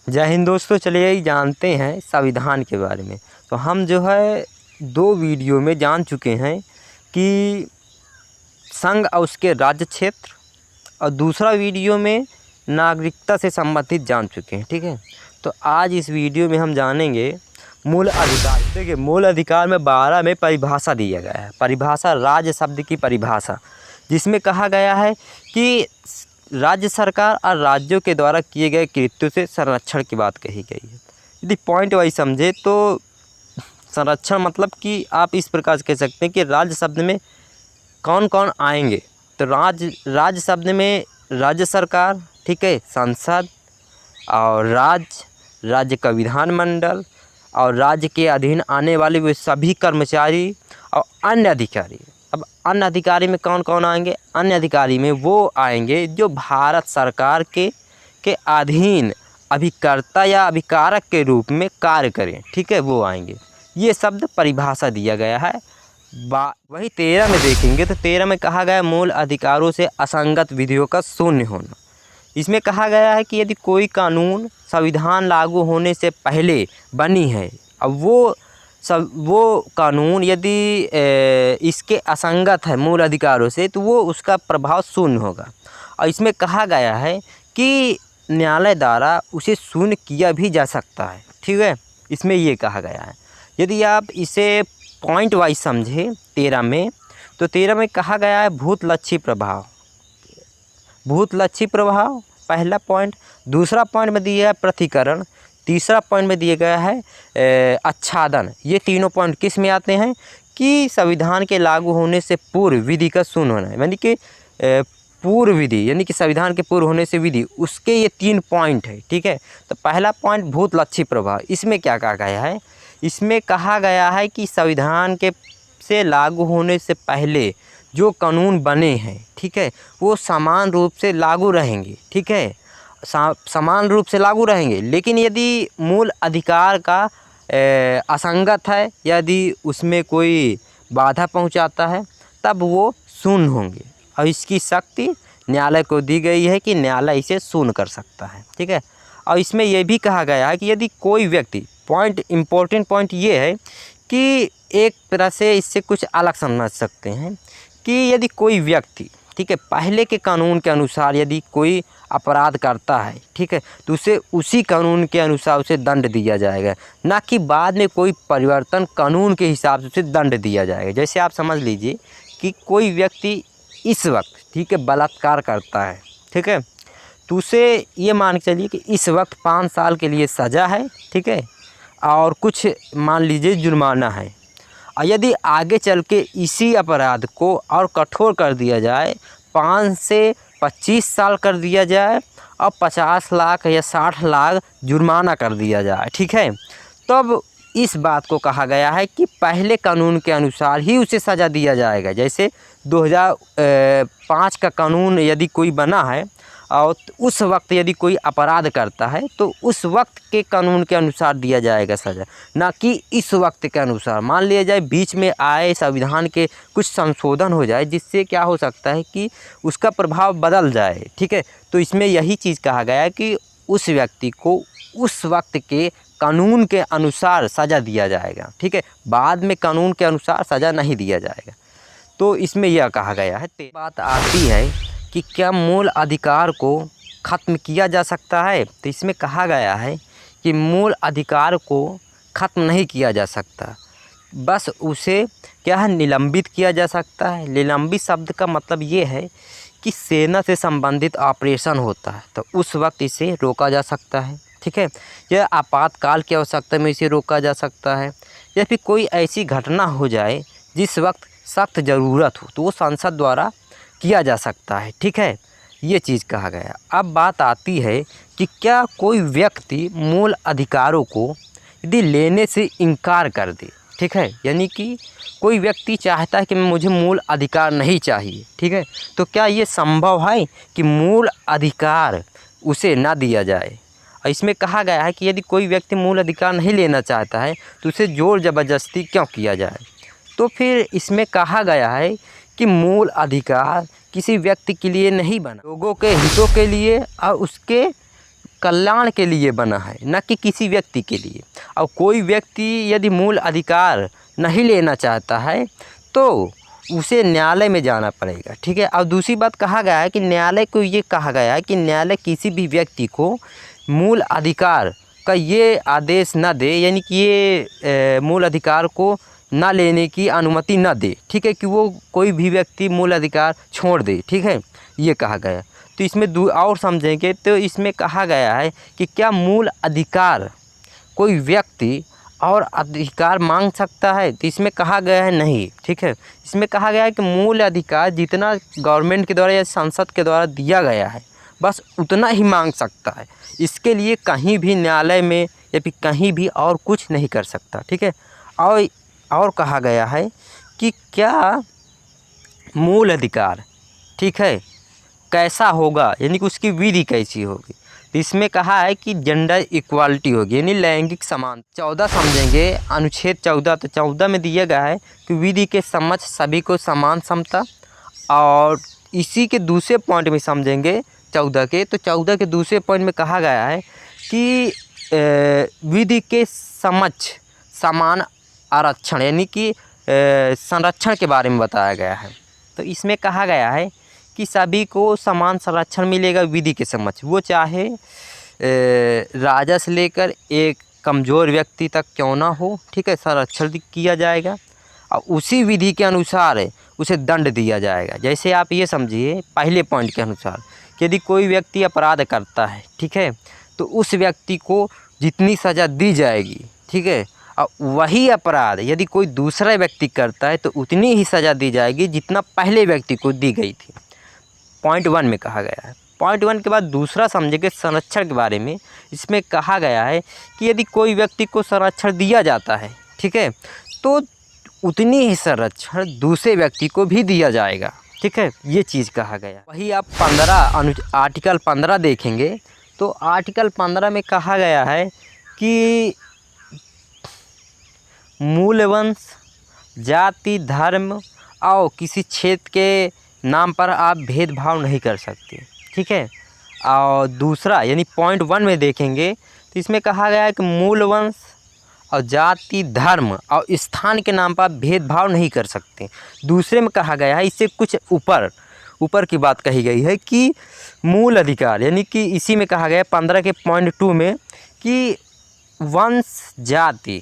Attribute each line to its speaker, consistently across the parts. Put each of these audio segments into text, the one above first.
Speaker 1: जय हिंद दोस्तों। चलिए ही जानते हैं संविधान के बारे में। तो हम जो है 2 वीडियो में जान चुके हैं कि संघ और उसके राज्य क्षेत्र, और दूसरा वीडियो में नागरिकता से संबंधित जान चुके हैं। ठीक है, तो आज इस वीडियो में हम जानेंगे मूल अधिकार। देखिए, मूल अधिकार में 12 में परिभाषा दिया गया है। परिभाषा राज्य शब्द की परिभाषा, जिसमें कहा गया है कि राज्य सरकार और राज्यों के द्वारा किए गए कृत्यों से संरक्षण की बात कही गई है। यदि पॉइंट वाइज समझे तो संरक्षण मतलब कि आप इस प्रकार से कह सकते हैं कि राज्य शब्द में कौन कौन आएंगे। तो राज्य शब्द में राज्य सरकार, ठीक है, संसद और राज्य का विधानमंडल और राज्य के अधीन आने वाले वे सभी कर्मचारी और अन्य अधिकारी। अब अन्य अधिकारी में कौन कौन आएंगे? अन्य अधिकारी में वो आएंगे जो भारत सरकार के अधीन अभिकर्ता या अभिकारक के रूप में कार्य करें। ठीक है, वो आएंगे। ये शब्द परिभाषा दिया गया है। वही 13 में देखेंगे तो 13 में कहा गया मूल अधिकारों से असंगत विधियों का शून्य होना। इसमें कहा गया है कि यदि कोई कानून संविधान लागू होने से पहले बनी है, अब वो कानून यदि इसके असंगत है मूल अधिकारों से, तो वो उसका प्रभाव शून्य होगा। और इसमें कहा गया है कि न्यायालय द्वारा उसे शून्य किया भी जा सकता है। ठीक है, इसमें ये कहा गया है। यदि आप इसे पॉइंट वाइज समझें 13 में, तो 13 में कहा गया है भूतलक्षी प्रभाव। भूतलक्षी प्रभाव पहला पॉइंट। दूसरा पॉइंट में दिया है प्रतिकरण। तीसरा पॉइंट में दिया गया है आच्छादन। ये तीनों पॉइंट किस में आते हैं कि संविधान के लागू होने से पूर्व विधि का शून्य होना है, यानी कि पूर्व विधि, यानी कि संविधान के पूर्व होने से विधि, उसके ये 3 पॉइंट है। ठीक है, तो पहला पॉइंट भूतलक्षी प्रभाव। इसमें क्या कहा गया है? इसमें कहा गया है कि संविधान के से लागू होने से पहले जो कानून बने हैं, ठीक है, वो समान रूप से लागू रहेंगे। ठीक है, समान रूप से लागू रहेंगे, लेकिन यदि मूल अधिकार का असंगत है, यदि उसमें कोई बाधा पहुंचाता है, तब वो शून्य होंगे। और इसकी शक्ति न्यायालय को दी गई है कि न्यायालय इसे शून्य कर सकता है। ठीक है, और इसमें यह भी कहा गया है कि यदि कोई व्यक्ति, इम्पोर्टेंट पॉइंट ये है कि एक तरह से इससे कुछ अलग समझ सकते हैं कि यदि कोई व्यक्ति, ठीक है, पहले के कानून के अनुसार यदि कोई अपराध करता है, ठीक है, तो उसे उसी कानून के अनुसार उसे दंड दिया जाएगा, ना कि बाद में कोई परिवर्तन कानून के हिसाब से उसे दंड दिया जाएगा। जैसे आप समझ लीजिए कि कोई व्यक्ति इस वक्त, ठीक है, बलात्कार करता है, ठीक है, तो उसे ये मान के चलिए कि इस वक्त 5 साल के लिए सज़ा है, ठीक है, और कुछ मान लीजिए जुर्माना है। और यदि आगे चल के इसी अपराध को और कठोर कर दिया जाए, 5 से 25 साल कर दिया जाए और 50 लाख या 60 लाख जुर्माना कर दिया जाए, ठीक है, तब इस बात को कहा गया है कि पहले कानून के अनुसार ही उसे सज़ा दिया जाएगा। जैसे 2005 का कानून यदि कोई बना है और उस वक्त यदि कोई अपराध करता है, तो उस वक्त के कानून के अनुसार दिया जाएगा सज़ा, ना कि इस वक्त के अनुसार। मान लिया जाए बीच में आए संविधान के कुछ संशोधन हो जाए, जिससे क्या हो सकता है कि उसका प्रभाव बदल जाए। ठीक है, तो इसमें यही चीज़ कहा गया है कि उस व्यक्ति को उस वक्त के कानून के अनुसार सज़ा दिया जाएगा। ठीक है, बाद में कानून के अनुसार सज़ा नहीं दिया जाएगा। तो इसमें यह कहा गया है। बात आती है कि क्या मूल अधिकार को ख़त्म किया जा सकता है? तो इसमें कहा गया है कि मूल अधिकार को ख़त्म नहीं किया जा सकता, बस उसे क्या है, निलंबित किया जा सकता है। निलंबित शब्द का मतलब ये है कि सेना से संबंधित ऑपरेशन होता है, तो उस वक्त इसे रोका जा सकता है। ठीक है, यह आपातकाल की आवश्यकता में इसे रोका जा सकता है, या फिर कोई ऐसी घटना हो जाए जिस वक्त सख्त ज़रूरत हो, तो वो संसद द्वारा किया जा सकता है। ठीक है, ये चीज़ कहा गया। अब बात आती है कि क्या कोई व्यक्ति मूल अधिकारों को यदि लेने से इनकार कर दे, ठीक है, यानी कि कोई व्यक्ति चाहता है कि मुझे मूल अधिकार नहीं चाहिए, ठीक है, तो क्या ये संभव है कि मूल अधिकार उसे ना दिया जाए? और इसमें कहा गया है कि यदि कोई व्यक्ति मूल अधिकार नहीं लेना चाहता है, तो उसे ज़ोर ज़बरदस्ती क्यों किया जाए? तो फिर इसमें कहा गया है कि मूल अधिकार किसी व्यक्ति के लिए नहीं बना, लोगों के हितों के लिए और उसके कल्याण के लिए बना है, न कि किसी व्यक्ति के लिए। और कोई व्यक्ति यदि मूल अधिकार नहीं लेना चाहता है तो उसे न्यायालय में जाना पड़ेगा, ठीक है। और दूसरी बात कहा गया है कि न्यायालय को ये कहा गया है कि न्यायालय किसी भी व्यक्ति को मूल अधिकार का ये आदेश न दे, यानी कि ये मूल अधिकार को ना लेने की अनुमति न दे, ठीक है, कि वो कोई भी व्यक्ति मूल अधिकार छोड़ दे, ठीक है, ये कहा गया। तो इसमें और समझेंगे तो इसमें कहा गया है कि क्या मूल अधिकार कोई व्यक्ति और अधिकार मांग सकता है, तो इसमें कहा गया है नहीं, ठीक है। इसमें कहा गया है कि मूल अधिकार जितना गवर्नमेंट के द्वारा या संसद के द्वारा दिया गया है बस उतना ही मांग सकता है, इसके लिए कहीं भी न्यायालय में या फिर कहीं भी और कुछ नहीं कर सकता, ठीक है। और कहा गया है कि क्या मूल अधिकार, ठीक है, कैसा होगा, यानी कि उसकी विधि कैसी होगी। तो इसमें कहा है कि जेंडर इक्वालिटी होगी, यानी लैंगिक समान। 14 समझेंगे, अनुच्छेद 14। तो 14 में दिया गया है कि विधि के समक्ष सभी को समान समता। और इसी के दूसरे पॉइंट में समझेंगे 14 के, तो 14 के दूसरे पॉइंट में कहा गया है कि विधि के समक्ष समान आरक्षण, यानी कि संरक्षण के बारे में बताया गया है। तो इसमें कहा गया है कि सभी को समान संरक्षण मिलेगा विधि के समक्ष, वो चाहे राजा से लेकर एक कमज़ोर व्यक्ति तक क्यों ना हो, ठीक है, संरक्षण किया जाएगा। और उसी विधि के अनुसार उसे दंड दिया जाएगा। जैसे आप ये समझिए पहले पॉइंट के अनुसार कि यदि कोई व्यक्ति अपराध करता है, ठीक है, तो उस व्यक्ति को जितनी सज़ा दी जाएगी, ठीक है, और वही अपराध यदि कोई दूसरा व्यक्ति करता है तो उतनी ही सज़ा दी जाएगी जितना पहले व्यक्ति को दी गई थी। पॉइंट 1 में कहा गया है। पॉइंट 1 के बाद दूसरा समझेंगे संरक्षण के बारे में। इसमें कहा गया है कि यदि कोई व्यक्ति को संरक्षण दिया जाता है, ठीक है, तो उतनी ही संरक्षण दूसरे व्यक्ति को भी दिया जाएगा, ठीक है, ये चीज़ कहा गया। वही आप आर्टिकल 15 देखेंगे तो आर्टिकल 15 में कहा गया है कि मूल वंश, जाति, धर्म और किसी क्षेत्र के नाम पर आप भेदभाव नहीं कर सकते, ठीक है। और दूसरा यानी पॉइंट 1 में देखेंगे तो इसमें कहा गया है कि मूल वंश और जाति, धर्म और स्थान के नाम पर आप भेदभाव नहीं कर सकते। दूसरे में कहा गया है, इससे कुछ ऊपर की बात कही गई है कि मूल अधिकार, यानी कि इसी में कहा गया है 15 के पॉइंट 2 में कि वंश, जाति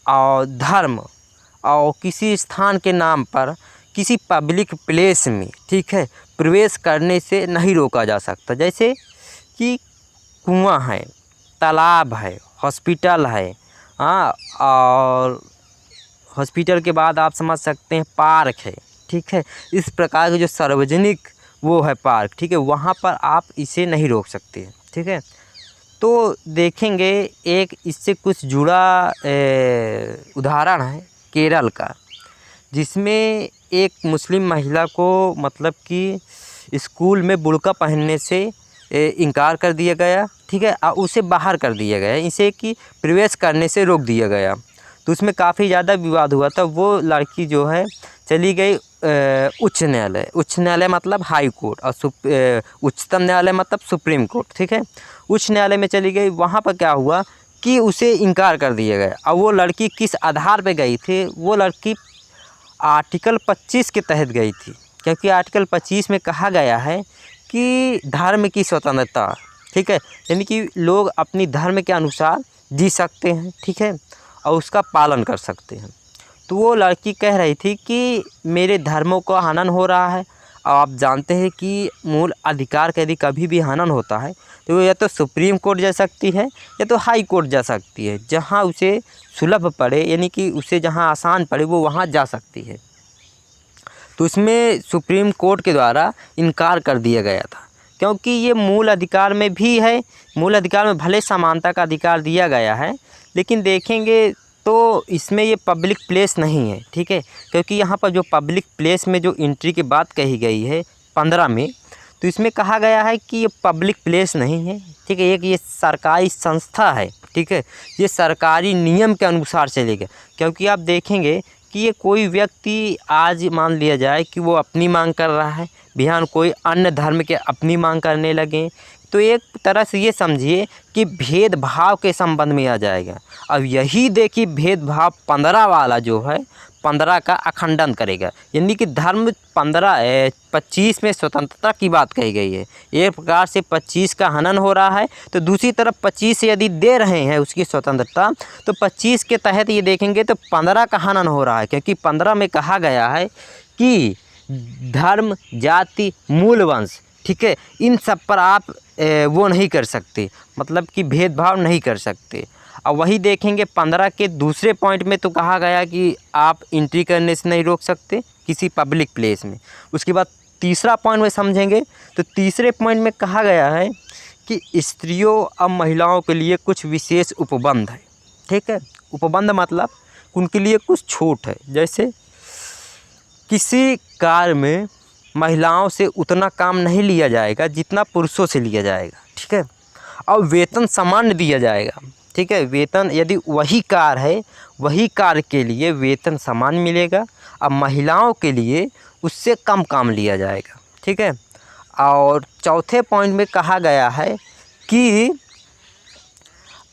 Speaker 1: और धर्म और किसी स्थान के नाम पर किसी पब्लिक प्लेस में, ठीक है, प्रवेश करने से नहीं रोका जा सकता। जैसे कि कुआं है, तालाब है, हॉस्पिटल है, हाँ, और हॉस्पिटल के बाद आप समझ सकते हैं पार्क है, ठीक है, इस प्रकार के जो सार्वजनिक वो है पार्क, ठीक है, वहाँ पर आप इसे नहीं रोक सकते, ठीक है। तो देखेंगे एक इससे कुछ जुड़ा उदाहरण है केरल का, जिसमें एक मुस्लिम महिला को मतलब कि स्कूल में बुर्का पहनने से इनकार कर दिया गया, ठीक है, और उसे बाहर कर दिया गया, इसे कि प्रवेश करने से रोक दिया गया। तो उसमें काफ़ी ज़्यादा विवाद हुआ था। वो लड़की जो है चली गई उच्च न्यायालय मतलब हाई कोर्ट, और उच्चतम न्यायालय मतलब सुप्रीम कोर्ट, ठीक है। उच्च न्यायालय में चली गई, वहाँ पर क्या हुआ कि उसे इनकार कर दिया गया। और वो लड़की किस आधार पे गई थी? वो लड़की आर्टिकल 25 के तहत गई थी, क्योंकि आर्टिकल 25 में कहा गया है कि धर्म की स्वतंत्रता, ठीक है, यानी कि लोग अपनी धर्म के अनुसार जी सकते हैं, ठीक है, और उसका पालन कर सकते हैं। तो वो लड़की कह रही थी कि मेरे धर्मों का हनन हो रहा है। और आप जानते हैं कि मूल अधिकार का यदि कभी भी हनन होता है तो वो या तो सुप्रीम कोर्ट जा सकती है या तो हाई कोर्ट जा सकती है, जहाँ उसे सुलभ पड़े, यानी कि उसे जहाँ आसान पड़े वो वहाँ जा सकती है। तो उसमें सुप्रीम कोर्ट के द्वारा इनकार कर दिया गया था, क्योंकि ये मूल अधिकार में भी है। मूल अधिकार में भले समानता का अधिकार दिया गया है, लेकिन देखेंगे तो इसमें ये पब्लिक प्लेस नहीं है, ठीक है, क्योंकि यहाँ पर जो पब्लिक प्लेस में जो एंट्री की बात कही गई है 15 में, तो इसमें कहा गया है कि ये पब्लिक प्लेस नहीं है, ठीक है, एक ये सरकारी संस्था है, ठीक है, ये सरकारी नियम के अनुसार चलेगा। क्योंकि आप देखेंगे कि ये कोई व्यक्ति आज मान लिया जाए कि वो अपनी मांग कर रहा है, बिहान कोई अन्य धर्म के अपनी मांग करने लगे, तो एक तरह से ये समझिए कि भेदभाव के संबंध में आ जाएगा। अब यही देखिए भेदभाव 15 वाला जो है 15 का अखंडन करेगा, यानी कि धर्म 25 में स्वतंत्रता की बात कही गई है। एक प्रकार से 25 का हनन हो रहा है, तो दूसरी तरफ 25 से यदि दे रहे हैं उसकी स्वतंत्रता, तो 25 के तहत ये देखेंगे तो 15 का हनन हो रहा है, क्योंकि 15 में कहा गया है कि धर्म, जाति, मूल वंश, ठीक है, इन सब पर आप वो नहीं कर सकते, मतलब कि भेदभाव नहीं कर सकते। अब वही देखेंगे 15 के दूसरे पॉइंट में तो कहा गया कि आप एंट्री करने से नहीं रोक सकते किसी पब्लिक प्लेस में। उसके बाद तीसरा पॉइंट में समझेंगे तो तीसरे पॉइंट में कहा गया है कि स्त्रियों और महिलाओं के लिए कुछ विशेष उपबंध है, ठीक है। उपबंध मतलब उनके लिए कुछ छूट है, जैसे किसी कार्य में महिलाओं से उतना काम नहीं लिया जाएगा जितना पुरुषों से लिया जाएगा, ठीक है। और वेतन सामान्य दिया जाएगा, ठीक है। वेतन यदि वही कार्य है, वही कार्य के लिए वेतन समान मिलेगा, अब महिलाओं के लिए उससे कम काम लिया जाएगा, ठीक है। और चौथे पॉइंट में कहा गया है कि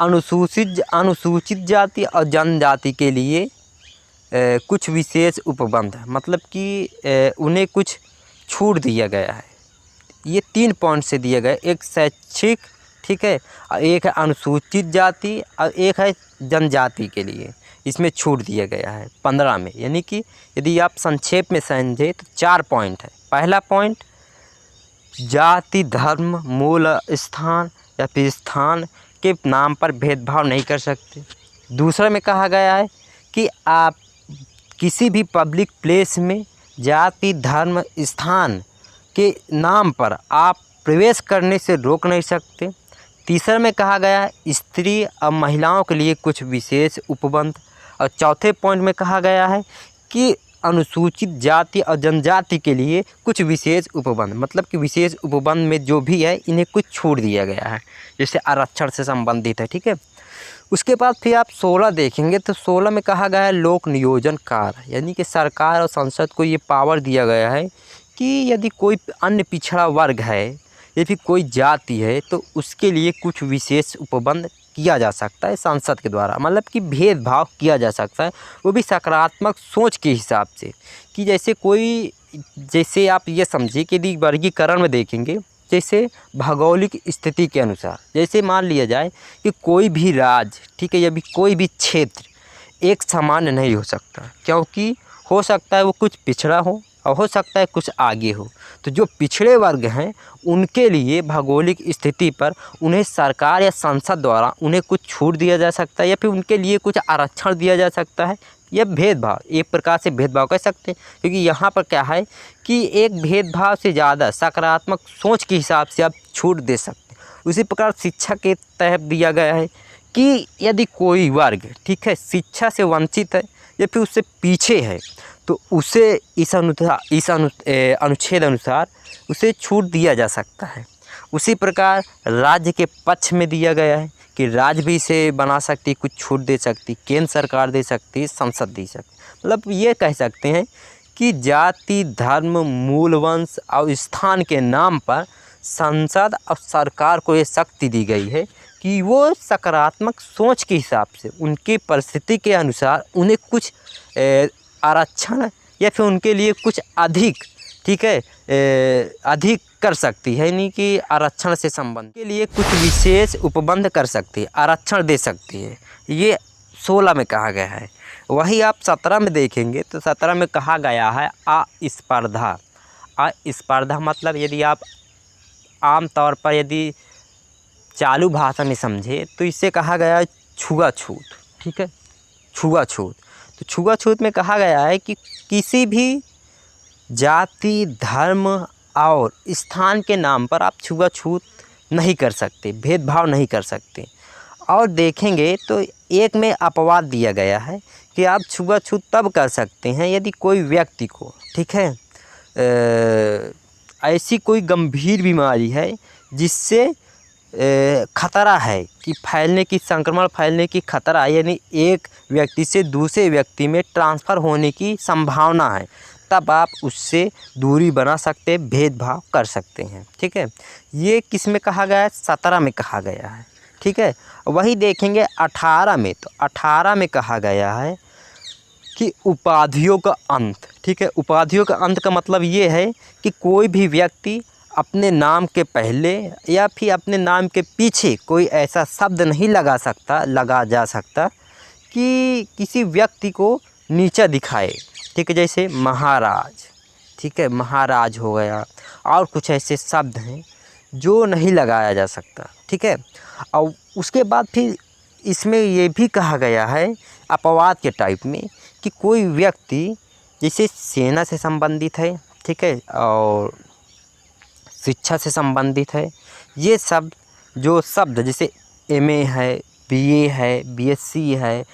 Speaker 1: अनुसूचित जाति और जनजाति के लिए कुछ विशेष उपबंध है, मतलब कि उन्हें कुछ छूट दिया गया है। ये 3 पॉइंट से दिए गए, एक शैक्षिक, ठीक है, और एक है अनुसूचित जाति और एक है जनजाति के लिए इसमें छूट दिया गया है 15 में। यानी कि यदि आप संक्षेप में समझे तो 4 पॉइंट है। पहला पॉइंट, जाति, धर्म, मूल स्थान या फिर स्थान के नाम पर भेदभाव नहीं कर सकते। दूसरा में कहा गया है कि आप किसी भी पब्लिक प्लेस में जाति, धर्म, स्थान के नाम पर आप प्रवेश करने से रोक नहीं सकते। तीसरा में कहा गया है स्त्री और महिलाओं के लिए कुछ विशेष उपबंध। और चौथे पॉइंट में कहा गया है कि अनुसूचित जाति और जनजाति के लिए कुछ विशेष उपबंध, मतलब कि विशेष उपबंध में जो भी है इन्हें कुछ छूट दिया गया है, जैसे आरक्षण से संबंधित है, ठीक है। उसके बाद फिर आप 16 देखेंगे तो 16 में कहा गया है लोक नियोजन कार्य, यानी कि सरकार और संसद को ये पावर दिया गया है कि यदि कोई अन्य पिछड़ा वर्ग है या फिर कोई जाति है तो उसके लिए कुछ विशेष उपबंध किया जा सकता है संसद के द्वारा, मतलब कि भेदभाव किया जा सकता है, वो भी सकारात्मक सोच के हिसाब से। कि जैसे आप ये समझिए कि यदि वर्गीकरण में देखेंगे, जैसे भौगोलिक स्थिति के अनुसार, जैसे मान लिया जाए कि कोई भी राज्य, ठीक है, या भी कोई भी क्षेत्र एक समान नहीं हो सकता, क्योंकि हो सकता है वो कुछ पिछड़ा हो और हो सकता है कुछ आगे हो। तो जो पिछड़े वर्ग हैं उनके लिए भौगोलिक स्थिति पर उन्हें सरकार या संसद द्वारा उन्हें कुछ छूट दिया जा सकता है या फिर उनके लिए कुछ आरक्षण दिया जा सकता है। यह भेदभाव, एक प्रकार से भेदभाव कह सकते हैं, क्योंकि यहाँ पर क्या है कि एक भेदभाव से ज़्यादा सकारात्मक सोच के हिसाब से आप छूट दे सकते हैं। उसी प्रकार शिक्षा के तहत दिया गया है कि यदि कोई वर्ग, ठीक है, शिक्षा से वंचित है या फिर उससे पीछे है तो उसे इस अनुच्छेद अनुसार उसे छूट दिया जा सकता है। उसी प्रकार राज्य के पक्ष में दिया गया है कि राज्य भी इसे बना सकती, कुछ छूट दे सकती, केंद्र सरकार दे सकती, संसद दे सकती। मतलब ये कह सकते हैं कि जाति, धर्म, मूल वंश और स्थान के नाम पर संसद और सरकार को ये शक्ति दी गई है कि वो सकारात्मक सोच के हिसाब से उनकी परिस्थिति के अनुसार उन्हें कुछ आरक्षण या फिर उनके लिए कुछ अधिक, ठीक है, अधिक कर सकती है, यानी कि आरक्षण से संबंध के लिए कुछ विशेष उपबंध कर सकती है, आरक्षण दे सकती है। ये 16 में कहा गया है। वही आप 17 में देखेंगे तो 17 में कहा गया है अस्पर्धा। अस्पर्धा मतलब यदि आप आम तौर पर यदि चालू भाषा में समझे तो इससे कहा गया है छुआछूत, ठीक है, छुआछूत। तो छुआछूत में कहा गया है कि किसी भी जाति, धर्म और स्थान के नाम पर आप छुआछूत नहीं कर सकते, भेदभाव नहीं कर सकते। और देखेंगे तो एक में अपवाद दिया गया है कि आप छुआछूत तब कर सकते हैं यदि कोई व्यक्ति को, ठीक है, ऐसी कोई गंभीर बीमारी है जिससे खतरा है कि संक्रमण फैलने की खतरा है, यानी एक व्यक्ति से दूसरे व्यक्ति में ट्रांसफ़र होने की संभावना है, तब आप उससे दूरी बना सकते हैं, भेदभाव कर सकते हैं। ठीक है, ये किस में कहा गया है? 17 में कहा गया है। ठीक है, वही देखेंगे 18 में, तो 18 में कहा गया है कि उपाधियों का अंत। ठीक है, उपाधियों का अंत का मतलब ये है कि कोई भी व्यक्ति अपने नाम के पहले या फिर अपने नाम के पीछे कोई ऐसा शब्द नहीं लगा जा सकता कि किसी व्यक्ति को नीचा दिखाए। ठीक है, जैसे महाराज, ठीक है, महाराज हो गया, और कुछ ऐसे शब्द हैं जो नहीं लगाया जा सकता। ठीक है, और उसके बाद फिर इसमें ये भी कहा गया है अपवाद के टाइप में कि कोई व्यक्ति जैसे सेना से संबंधित है, ठीक है, और शिक्षा से संबंधित है, ये सब जो शब्द जैसे एमए है, बीए है, बीएससी है,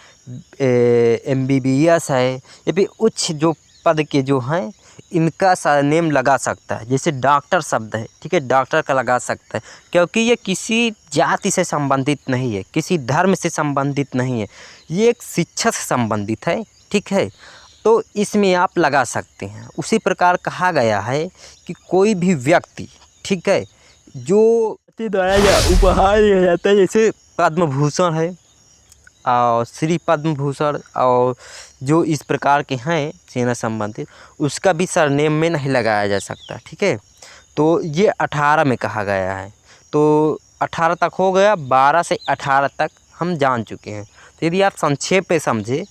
Speaker 1: एमबीबीएस है, ये भी उच्च जो पद के जो हैं इनका सरनेम लगा सकता है। जैसे डॉक्टर शब्द है, ठीक है, डॉक्टर का लगा सकता है, क्योंकि ये किसी जाति से संबंधित नहीं है, किसी धर्म से संबंधित नहीं है, ये एक शिक्षा से संबंधित है। ठीक है, तो इसमें आप लगा सकते हैं। उसी प्रकार कहा गया है कि कोई भी व्यक्ति, ठीक है, जो द्वारा उपहार दिया जाता है, जैसे पद्म भूषण है और श्री पद्म भूषण और जो इस प्रकार के हैं सेना संबंधित, उसका भी सरनेम में नहीं लगाया जा सकता। ठीक है, तो ये 18 में कहा गया है। तो 18 तक हो गया, 12 से 18 तक हम जान चुके हैं। तो यदि आप संक्षेप में समझे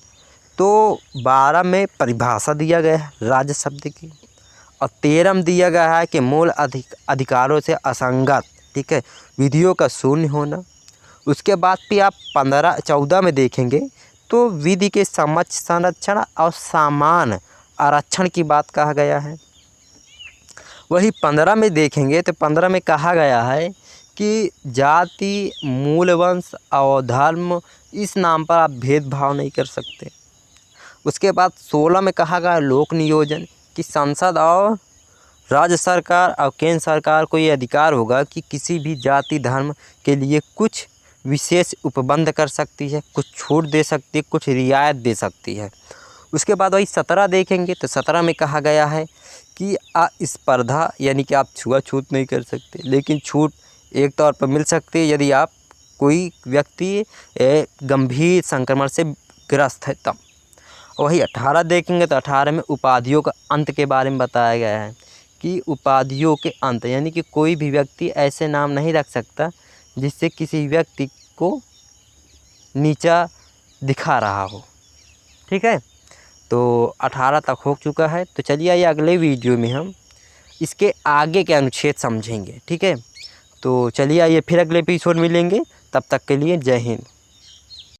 Speaker 1: तो 12 में परिभाषा दिया गया है राज्य शब्द की, और 13 में दिया गया है कि मूल अधिकारों से असंगत, ठीक है, विधियों का शून्य होना। उसके बाद फिर आप 14 में देखेंगे तो विधि के समक्ष संरक्षण और समान आरक्षण की बात कहा गया है। वही 15 में देखेंगे तो 15 में कहा गया है कि जाति, मूल वंश और धर्म, इस नाम पर आप भेदभाव नहीं कर सकते। उसके बाद 16 में कहा गया लोक नियोजन कि संसद और राज्य सरकार और केंद्र सरकार को ये अधिकार होगा कि किसी भी जाति धर्म के लिए कुछ विशेष उपबंध कर सकती है, कुछ छूट दे सकती है, कुछ रियायत दे सकती है। उसके बाद वही 17 देखेंगे तो 17 में कहा गया है कि स्पर्धा, यानी कि आप छुआछूत नहीं कर सकते, लेकिन छूट एक तौर पर मिल सकती है यदि आप कोई व्यक्ति गंभीर संक्रमण से ग्रस्त है तब। वही 18 देखेंगे तो 18 में उपाधियों का अंत के बारे में बताया गया है कि उपाधियों के अंत, यानी कि कोई भी व्यक्ति ऐसे नाम नहीं रख सकता जिससे किसी व्यक्ति को नीचा दिखा रहा हो। ठीक है, तो 18 तक हो चुका है। तो चलिए आइए अगले वीडियो में हम इसके आगे के अनुच्छेद समझेंगे। ठीक है, तो चलिए आइए फिर अगले एपिसोड मिलेंगे, तब तक के लिए जय हिंद।